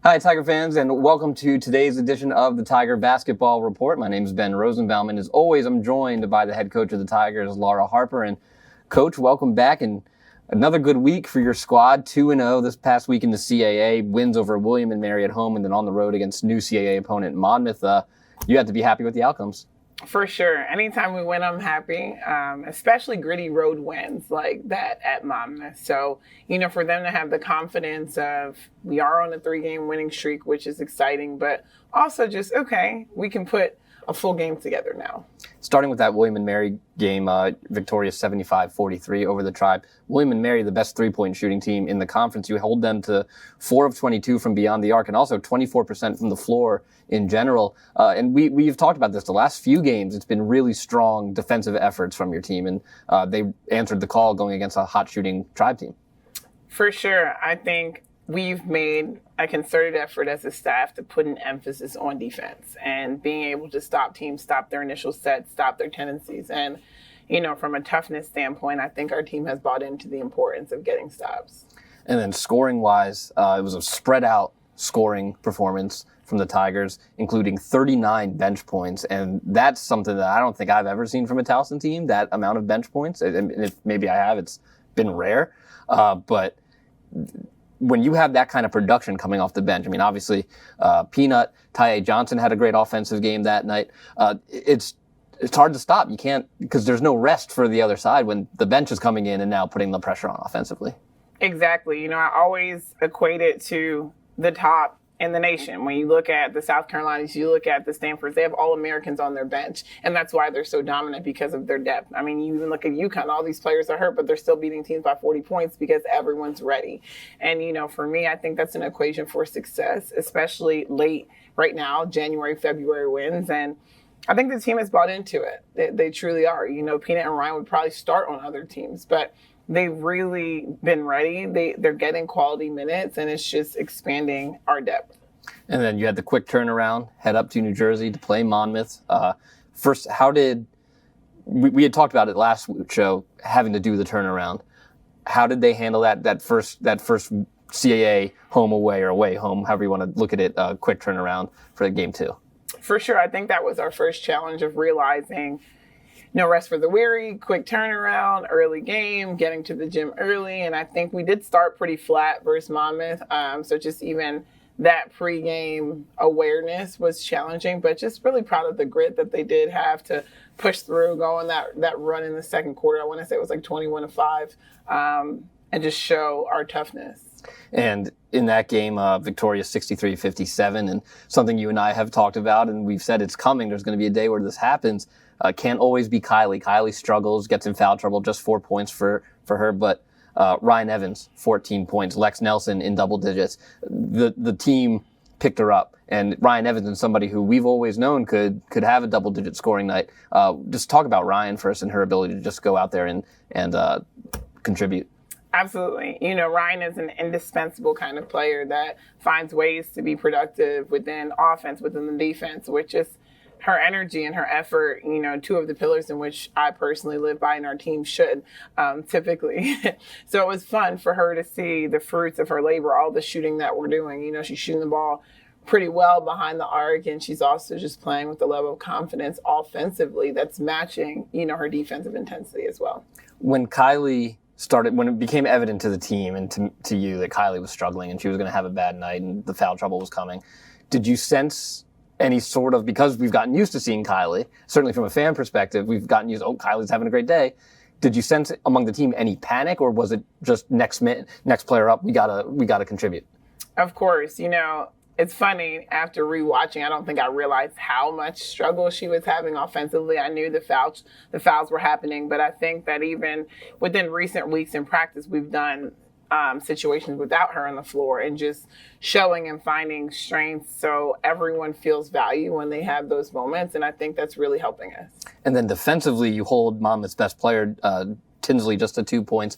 Hi, Tiger fans, and welcome to today's edition of the Tiger Basketball Report. My name is Ben Rosenbaum, and as always, I'm joined by the head coach of the Tigers, Laura Harper. And Coach, welcome back, and another good week for your squad. 2-0 this past week in the CAA, wins over William and Mary at home, and then on the road against new CAA opponent Monmouth. You have to be happy with the outcomes. For sure. Anytime we win, I'm happy, especially gritty road wins like that at Monmouth. So, for them to have the confidence of we are on a 3-game winning streak, which is exciting, but also just, okay, we can put a full game together now. Starting with that William and Mary game, victorious 75-43 over the Tribe. William and Mary, the best three-point shooting team in the conference. You hold them to 4 of 22 from beyond the arc and also 24% from the floor in general. And we've talked about this the last few games. It's been really strong defensive efforts from your team, and they answered the call going against a hot shooting Tribe team. For sure. I think we've made a concerted effort as a staff to put an emphasis on defense and being able to stop teams, stop their initial sets, stop their tendencies. And, from a toughness standpoint, I think our team has bought into the importance of getting stops. And then scoring-wise, it was a spread-out scoring performance from the Tigers, including 39 bench points. And that's something that I don't think I've ever seen from a Towson team, that amount of bench points. And if maybe I have, it's been rare. But when you have that kind of production coming off the bench, I mean, obviously, Peanut, Ty Johnson had a great offensive game that night. It's hard to stop. You can't, because there's no rest for the other side when the bench is coming in and now putting the pressure on offensively. Exactly. I always equate it to the top in the nation. When you look at the South Carolinas, you look at the Stanfords, they have All-Americans on their bench, and that's why they're so dominant, because of their depth. I mean, you even look at UConn, all these players are hurt, but they're still beating teams by 40 points because everyone's ready. And, for me, I think that's an equation for success, especially late right now, January, February wins. And I think the team has bought into it. They truly are. Peanut and Ryan would probably start on other teams, but they've really been ready. They're getting quality minutes, and it's just expanding our depth. And then you had the quick turnaround, head up to New Jersey to play Monmouth. First, we had talked about it last show, having to do the turnaround. How did they handle that first CAA home away or away home, however you want to look at it, quick turnaround for game 2? For sure. I think that was our first challenge of realizing no rest for the weary, quick turnaround, early game, getting to the gym early. And I think we did start pretty flat versus Monmouth. So just even that pregame awareness was challenging, but just really proud of the grit that they did have to push through, go on that run in the second quarter. I want to say it was like 21-5, and just show our toughness. And in that game, victorious 63-57, and something you and I have talked about, and we've said it's coming. There's going to be a day where this happens. Can't always be Kylie. Kylie struggles, gets in foul trouble, just 4 points for her. But Ryan Evans, 14 points. Lex Nelson in double digits. The team picked her up. And Ryan Evans is somebody who we've always known could have a double-digit scoring night. Just talk about Ryan first and her ability to just go out there and contribute. Absolutely. Ryan is an indispensable kind of player that finds ways to be productive within offense, within the defense, which is her energy and her effort, 2 of the pillars in which I personally live by and our team should, typically. So it was fun for her to see the fruits of her labor, all the shooting that we're doing. She's shooting the ball pretty well behind the arc, and she's also just playing with the level of confidence offensively that's matching, her defensive intensity as well. When it became evident to the team and to you that Kylie was struggling and she was going to have a bad night and the foul trouble was coming, did you sense any sort of, because we've gotten used to seeing Kylie, certainly from a fan perspective, we've gotten used, Kylie's having a great day. Did you sense among the team any panic, or was it just next player up, we gotta contribute? Of course, it's funny, after rewatching, I don't think I realized how much struggle she was having offensively. I knew the fouls were happening, but I think that even within recent weeks in practice, we've done situations without her on the floor and just showing and finding strength so everyone feels value when they have those moments. And I think that's really helping us. And then defensively, you hold Monmouth's best player, Tinsley just to 2 points.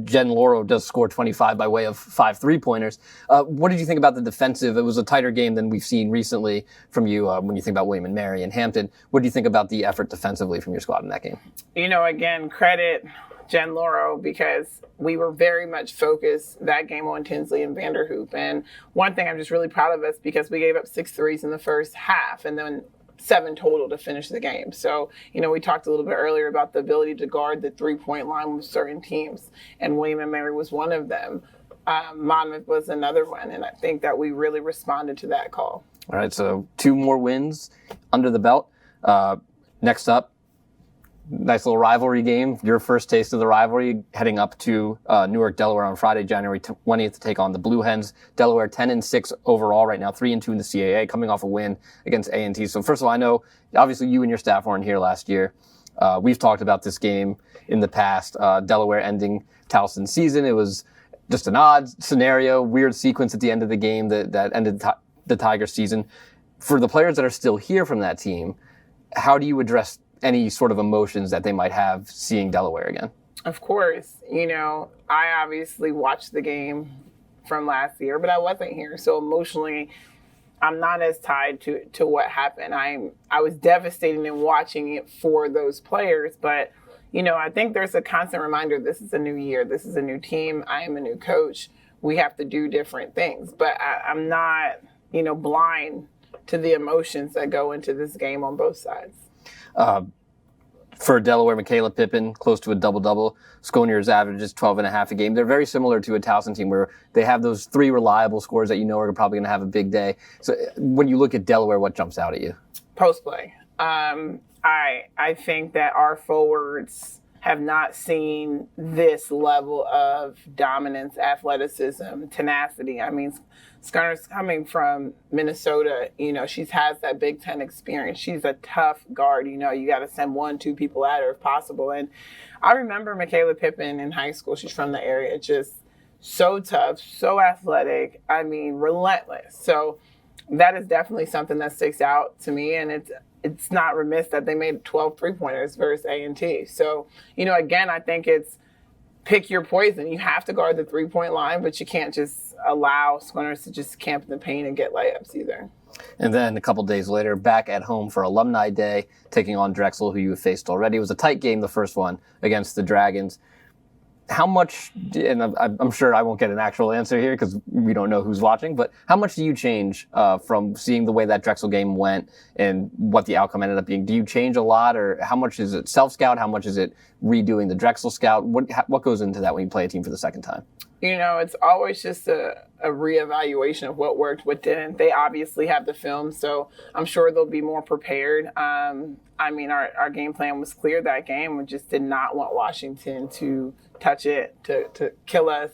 Jen Lauro does score 25 by way of 5 3-pointers. What did you think about the defensive? It was a tighter game than we've seen recently from you when you think about William and Mary and Hampton. What do you think about the effort defensively from your squad in that game? Again, credit Jen Lauro, because we were very much focused that game on Tinsley and Vanderhoop. And one thing I'm just really proud of us, because we gave up 6 threes in the first half and then 7 total to finish the game. So, we talked a little bit earlier about the ability to guard the 3-point line with certain teams, and William and Mary was one of them. Monmouth was another one, and I think that we really responded to that call. All right, so 2 more wins under the belt. Next up, nice little rivalry game. Your first taste of the rivalry, heading up to Newark, Delaware on Friday, January 20th to take on the Blue Hens. Delaware 10-6 overall right now, 3-2 in the CAA, coming off a win against A&T. So first of all, I know obviously you and your staff weren't here last year. We've talked about this game in the past. Delaware ending Towson's season. It was just an odd scenario, weird sequence at the end of the game that ended the Tigers season. For the players that are still here from that team, how do you address any sort of emotions that they might have seeing Delaware again? Of course. I obviously watched the game from last year, but I wasn't here. So emotionally, I'm not as tied to what happened. I was devastated in watching it for those players, but I think there's a constant reminder, this is a new year, this is a new team, I am a new coach, we have to do different things. But I'm not, blind to the emotions that go into this game on both sides. For Delaware, Michaela Pippin, close to a double-double. Sconier's averages 12.5 a game. They're very similar to a Towson team where they have those 3 reliable scores that are probably going to have a big day. So when you look at Delaware, what jumps out at you? Post play. I think that our forwards have not seen this level of dominance, athleticism, tenacity. Sconner's coming from Minnesota. She has that Big Ten experience. She's a tough guard. You got to send 1-2 people at her if possible. And I remember Michaela Pippin in high school. She's from the area. Just so tough, so athletic. Relentless. So that is definitely something that sticks out to me. And it's not remiss that they made 12 3-pointers versus A&T. So, again, I think it's pick your poison. You have to guard the 3-point line, but you can't just allow Squinters to just camp in the paint and get layups either. And then a couple days later, back at home for Alumni Day, taking on Drexel, who you have faced already. It was a tight game, the first one, against the Dragons. How much, and I'm sure I won't get an actual answer here because we don't know who's watching, but how much do you change from seeing the way that Drexel game went and what the outcome ended up being? Do you change a lot, or how much is it self-scout? How much is it redoing the Drexel scout? What goes into that when you play a team for the second time? It's always just a reevaluation of what worked, what didn't. They obviously have the film, so I'm sure they'll be more prepared. Our game plan was clear that game. We just did not want Washington to touch it, to kill us,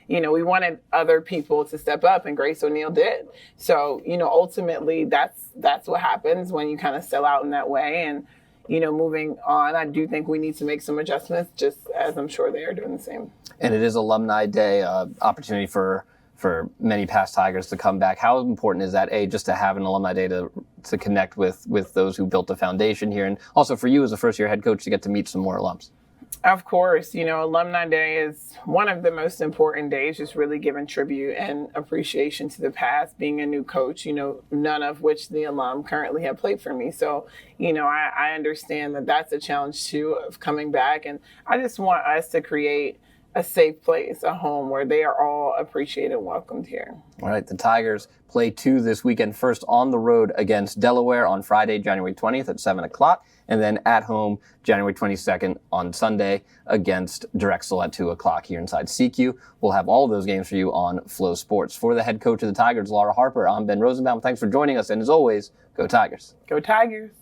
we wanted other people to step up, and Grace O'Neal did. So, ultimately that's what happens when you kind of sell out in that way. And, moving on, I do think we need to make some adjustments, just as I'm sure they are doing the same. And it is Alumni Day, opportunity for many past Tigers to come back. How important is that, just to have an Alumni Day to connect with those who built the foundation here, and also for you as a first-year head coach to get to meet some more alums? Of course, Alumni Day is one of the most important days, just really giving tribute and appreciation to the past, being a new coach, none of which the alum currently have played for me. So, I understand that that's a challenge too of coming back. And I just want us to create a safe place, a home where they are all appreciated and welcomed here. All right, the Tigers play 2 this weekend. First on the road against Delaware on Friday, January 20th at 7 o'clock, and then at home January 22nd on Sunday against Drexel at 2 o'clock here inside CQ. We'll have all of those games for you on Flow Sports. For the head coach of the Tigers, Laura Harper, I'm Ben Rosenbaum. Thanks for joining us, and as always, go Tigers. Go Tigers.